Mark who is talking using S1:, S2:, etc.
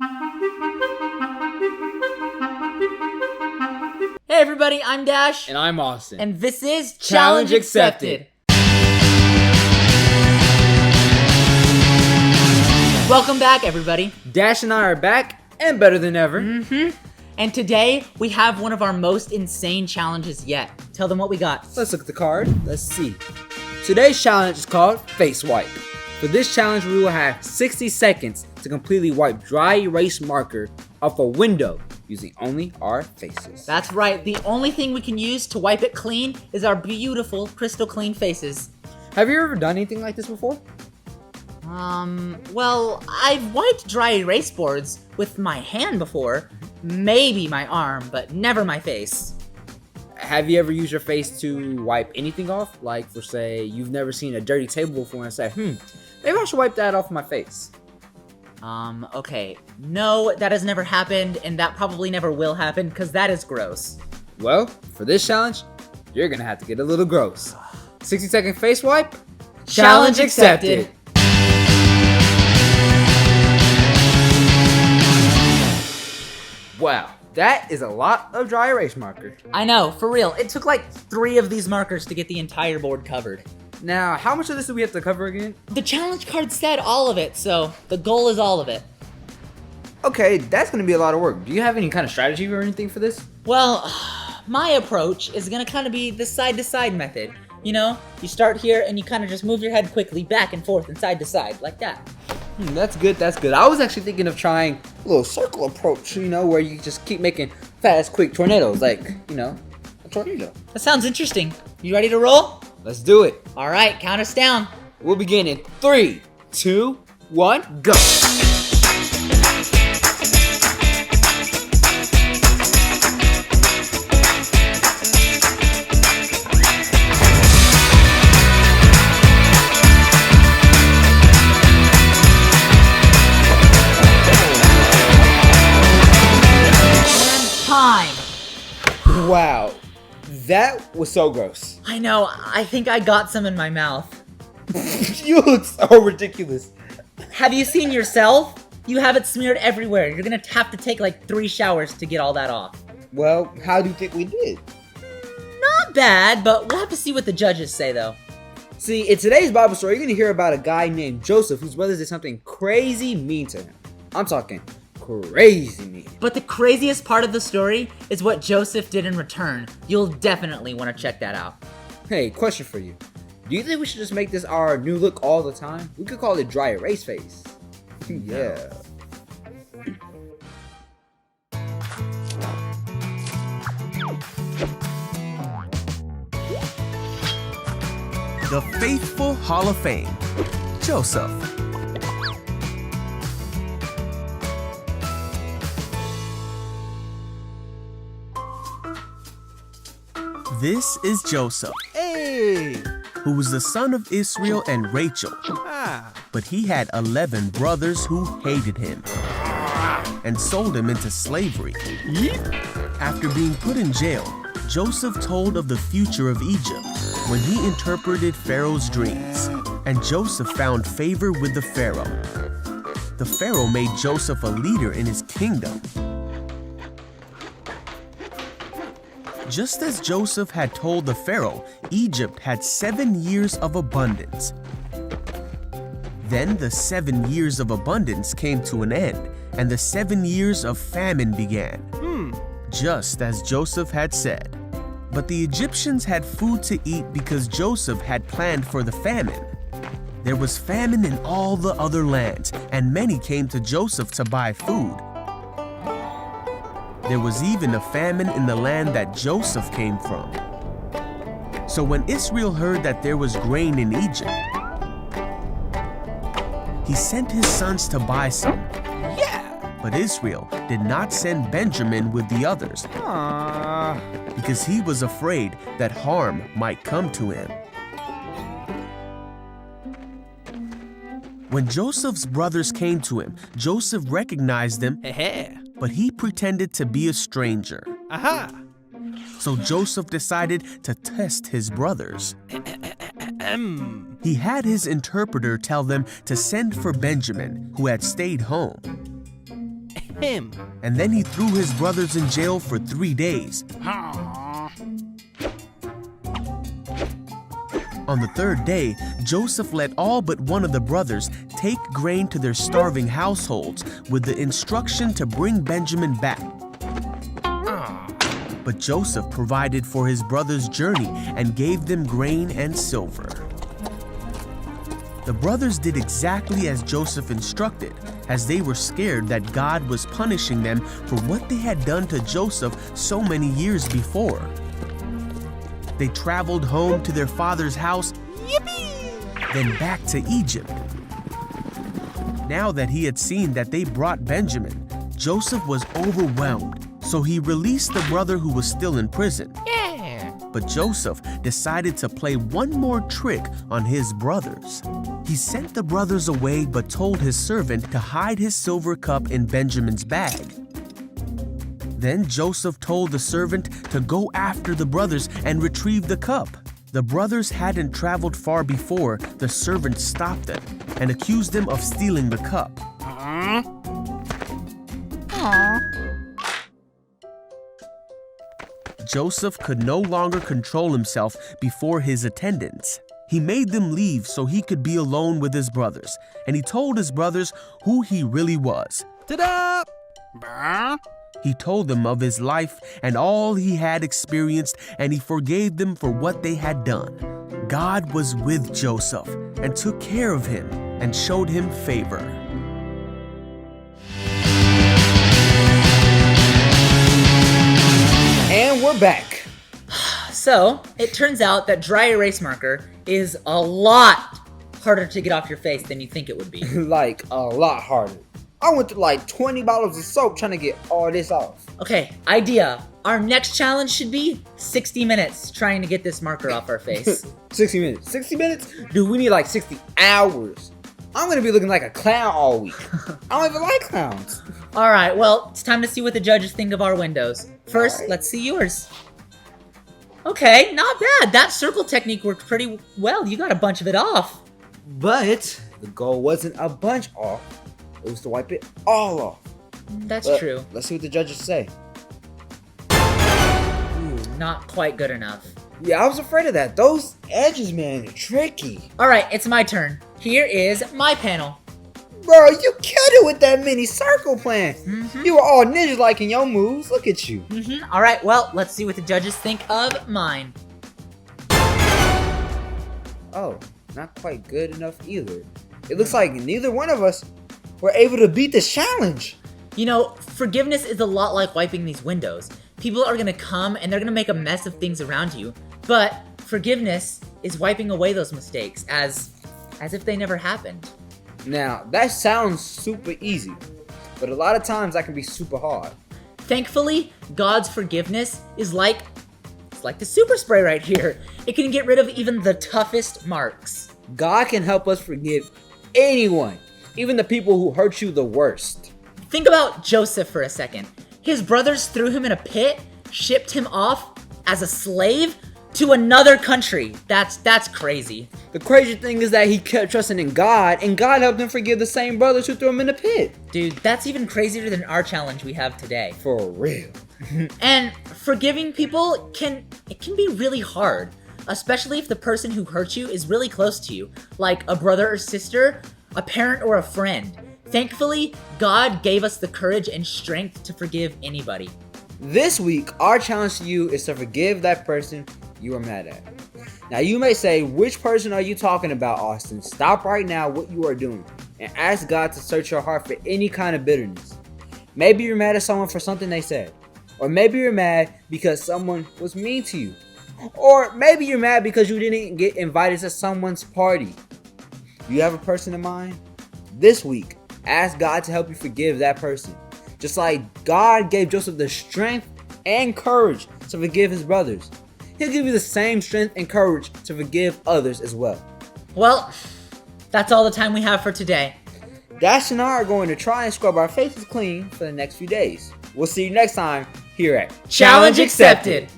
S1: Hey everybody, I'm Dash.
S2: And I'm Austin.
S1: And this is
S2: Challenge Accepted.
S1: Welcome back, everybody.
S2: Dash and I are back and better than ever.
S1: And today, we have one of our most insane challenges yet. Tell them what we got.
S2: Let's look at the card. Let's see. Today's challenge is called Face Wipe. For this challenge, we will have 60 seconds to completely wipe dry erase marker off a window using only our faces.
S1: That's right. The only thing we can use to wipe it clean is our beautiful, crystal clean faces.
S2: Have you ever done anything like this before?
S1: Well, I've wiped dry erase boards with my hand before. Maybe my arm, but never my face.
S2: Have you ever used your face to wipe anything off? Like, for say, you've never seen a dirty table before and say, maybe I should wipe that off my face.
S1: Okay. No, that has never happened, and that probably never will happen, because that is gross.
S2: Well, for this challenge, you're gonna have to get a little gross. 60-second face wipe?
S1: Challenge accepted.
S2: Wow, that is a lot of dry erase marker.
S1: I know, for real. It took like 3 of these markers to get the entire board covered.
S2: Now, how much of this do we have to cover again?
S1: The challenge card said all of it, so the goal is all of it.
S2: Okay, that's gonna be a lot of work. Do you have any kind of strategy or anything for this?
S1: Well, my approach is gonna kind of be the side-to-side method. You know, you start here and you kind of just move your head quickly back and forth and side to side, like that.
S2: That's good, that's good. I was actually thinking of trying a little circle approach, where you just keep making fast, quick tornadoes, like, a tornado.
S1: That sounds interesting. You ready to roll?
S2: Let's do it.
S1: All right, count us down.
S2: We'll begin in 3, 2, 1, go.
S1: Time.
S2: Wow, that was so gross.
S1: I know, I think I got some in my mouth.
S2: You look so ridiculous.
S1: Have you seen yourself? You have it smeared everywhere. You're gonna have to take like 3 showers to get all that off.
S2: Well, how do you think we did?
S1: Not bad, but we'll have to see what the judges say though.
S2: See, in today's Bible story, you're gonna hear about a guy named Joseph whose brothers did something crazy mean to him. I'm talking crazy mean.
S1: But the craziest part of the story is what Joseph did in return. You'll definitely want to check that out.
S2: Hey, question for you. Do you think we should just make this our new look all the time? We could call it dry erase face. Yeah.
S3: The Faithful Hall of Fame. Joseph. This is Joseph.
S4: Hey!
S3: Who was the son of Israel and Rachel. But he had 11 brothers who hated him and sold him into slavery. After being put in jail, Joseph told of the future of Egypt when he interpreted Pharaoh's dreams, and Joseph found favor with the Pharaoh. The Pharaoh made Joseph a leader in his kingdom. Just as Joseph had told the Pharaoh, Egypt had 7 years of abundance. Then the 7 years of abundance came to an end, and the 7 years of famine began. Just as Joseph had said. But the Egyptians had food to eat because Joseph had planned for the famine. There was famine in all the other lands, and many came to Joseph to buy food. There was even a famine in the land that Joseph came from. So when Israel heard that there was grain in Egypt, he sent his sons to buy some. But Israel did not send Benjamin with the others because he was afraid that harm might come to him. When Joseph's brothers came to him, Joseph recognized them, but he pretended to be a stranger. So Joseph decided to test his brothers. He had his interpreter tell them to send for Benjamin, who had stayed home. him. And then he threw his brothers in jail for 3 days. On the 3rd day, Joseph let all but one of the brothers take grain to their starving households with the instruction to bring Benjamin back. But Joseph provided for his brothers' journey and gave them grain and silver. The brothers did exactly as Joseph instructed, as they were scared that God was punishing them for what they had done to Joseph so many years before. They traveled home to their father's house, then back to Egypt. Now that he had seen that they brought Benjamin, Joseph was overwhelmed, so he released the brother who was still in prison. But Joseph decided to play one more trick on his brothers. He sent the brothers away but told his servant to hide his silver cup in Benjamin's bag. Then Joseph told the servant to go after the brothers and retrieve the cup. The brothers hadn't traveled far before the servant stopped them and accused them of stealing the cup. Joseph could no longer control himself before his attendants. He made them leave so he could be alone with his brothers, and he told his brothers who he really was. Ta-da! He told them of his life and all he had experienced, and he forgave them for what they had done. God was with Joseph and took care of him and showed him favor.
S2: And we're back.
S1: So, it turns out that dry erase marker is a lot harder to get off your face than you think it would be.
S2: Like, a lot harder. I went through like 20 bottles of soap trying to get all this off.
S1: Okay, idea. Our next challenge should be 60 minutes trying to get this marker off our face.
S2: 60 minutes. 60 minutes? Dude, we need like 60 hours. I'm gonna be looking like a clown all week. I don't even like clowns.
S1: Alright, well, it's time to see what the judges think of our windows. First,
S2: Alright.
S1: let's see yours. Okay, not bad. That circle technique worked pretty well. You got a bunch of it off.
S2: But the goal wasn't a bunch off. It was to wipe it all off.
S1: That's
S2: But
S1: true.
S2: Let's see what the judges say.
S1: Ooh, not quite good enough.
S2: Yeah, I was afraid of that. Those edges, man, are tricky.
S1: Alright, it's my turn. Here is my panel.
S2: Bro, you killed it with that mini circle plan.
S1: Mm-hmm.
S2: You were all ninja-like in your moves. Look at you.
S1: Alright, well, let's see what the judges think of mine.
S2: Oh, not quite good enough either. It looks like neither one of us were able to beat this challenge.
S1: You know, forgiveness is a lot like wiping these windows. People are gonna come and they're gonna make a mess of things around you. But forgiveness is wiping away those mistakes as if they never happened.
S2: Now, that sounds super easy, but a lot of times that can be super hard.
S1: Thankfully, God's forgiveness is like the super spray right here. It can get rid of even the toughest marks.
S2: God can help us forgive anyone, even the people who hurt you the worst.
S1: Think about Joseph for a second. His brothers threw him in a pit, shipped him off as a slave to another country. That's crazy.
S2: The crazy thing is that he kept trusting in God, and God helped him forgive the same brothers who threw him in the pit.
S1: Dude, that's even crazier than our challenge we have today.
S2: For real.
S1: And forgiving people can be really hard, especially if the person who hurt you is really close to you, like a brother or sister, a parent or a friend. Thankfully, God gave us the courage and strength to forgive anybody.
S2: This week, our challenge to you is to forgive that person you are mad at. Now, you may say, which person are you talking about, Austin? Stop right now what you are doing and ask God to search your heart for any kind of bitterness. Maybe you're mad at someone for something they said. Or maybe you're mad because someone was mean to you. Or maybe you're mad because you didn't get invited to someone's party. Do you have a person in mind? This week, ask God to help you forgive that person. Just like God gave Joseph the strength and courage to forgive his brothers, He'll give you the same strength and courage to forgive others as well.
S1: Well, that's all the time we have for today.
S2: Dash and I are going to try and scrub our faces clean for the next few days. We'll see you next time here at
S1: Challenge accepted.